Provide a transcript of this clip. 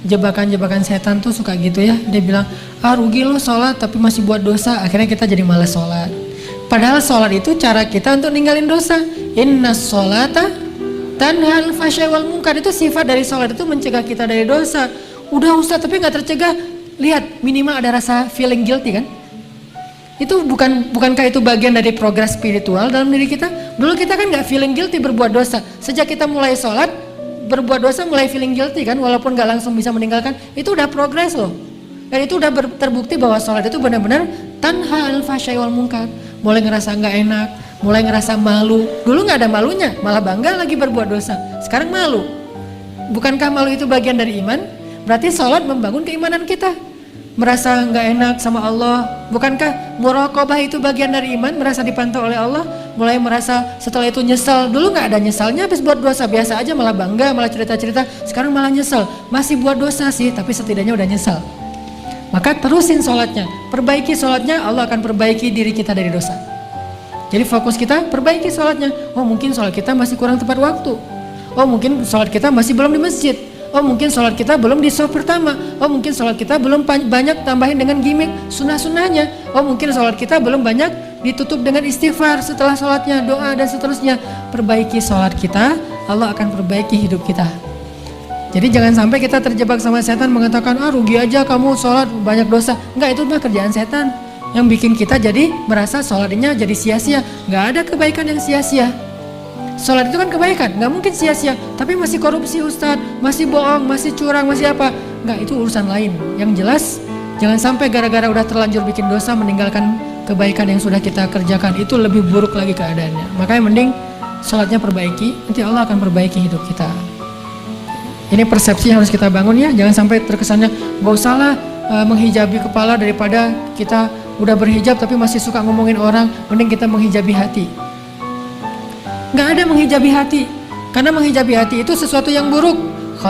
jebakan-jebakan setan tuh suka gitu ya. Dia bilang, rugi lo sholat tapi masih buat dosa. Akhirnya kita jadi malas sholat. Padahal sholat itu cara kita untuk ninggalin dosa. Inna sholata tanhal fahsya'i wal munkar. Itu sifat dari sholat itu mencegah kita dari dosa. Udah Ustaz tapi gak tercegah. Lihat, minimal ada rasa feeling guilty kan. Itu bukankah itu bagian dari progres spiritual dalam diri kita? Dulu kita kan gak feeling guilty berbuat dosa. Sejak kita mulai sholat, berbuat dosa mulai feeling guilty kan, walaupun gak langsung bisa meninggalkan. Itu udah progres loh. Dan itu udah terbukti bahwa sholat itu benar-benar tanha al fahsya'i wal munkar. Mulai ngerasa gak enak, mulai ngerasa malu. Dulu gak ada malunya, malah bangga lagi berbuat dosa. Sekarang malu. Bukankah malu itu bagian dari iman? Berarti sholat membangun keimanan kita. Merasa nggak enak sama Allah. Bukankah muraqabah itu bagian dari iman? Merasa dipantau oleh Allah. Mulai merasa setelah itu nyesel. Dulu nggak ada nyesalnya, habis buat dosa biasa aja, malah bangga, malah cerita-cerita. Sekarang malah nyesel. Masih buat dosa sih, tapi setidaknya udah nyesel. Maka terusin sholatnya, perbaiki sholatnya, Allah akan perbaiki diri kita dari dosa. Jadi fokus kita perbaiki sholatnya. Oh mungkin sholat kita masih kurang tepat waktu. Oh mungkin sholat kita masih belum di masjid. Oh mungkin sholat kita belum di saf pertama. Oh mungkin sholat kita belum banyak tambahin dengan gimmick sunnah-sunnahnya. Oh mungkin sholat kita belum banyak ditutup dengan istighfar setelah sholatnya, doa dan seterusnya. Perbaiki sholat kita, Allah akan perbaiki hidup kita. Jadi jangan sampai kita terjebak sama setan mengatakan, rugi aja kamu sholat banyak dosa. Enggak, itu mah kerjaan setan yang bikin kita jadi merasa sholatnya jadi sia-sia. Enggak ada kebaikan yang sia-sia. Sholat itu kan kebaikan, nggak mungkin sia-sia. Tapi masih korupsi Ustadz, masih bohong, masih curang, masih apa. Nggak, itu urusan lain. Yang jelas, jangan sampai gara-gara udah terlanjur bikin dosa meninggalkan kebaikan yang sudah kita kerjakan. Itu lebih buruk lagi keadaannya. Makanya mending sholatnya perbaiki, nanti Allah akan perbaiki hidup kita. Ini persepsi yang harus kita bangun ya. Jangan sampai terkesannya, nggak usahlah menghijabi kepala daripada kita udah berhijab tapi masih suka ngomongin orang. Mending kita menghijabi hati. Nggak ada menghijabi hati, karena menghijabi hati itu sesuatu yang buruk.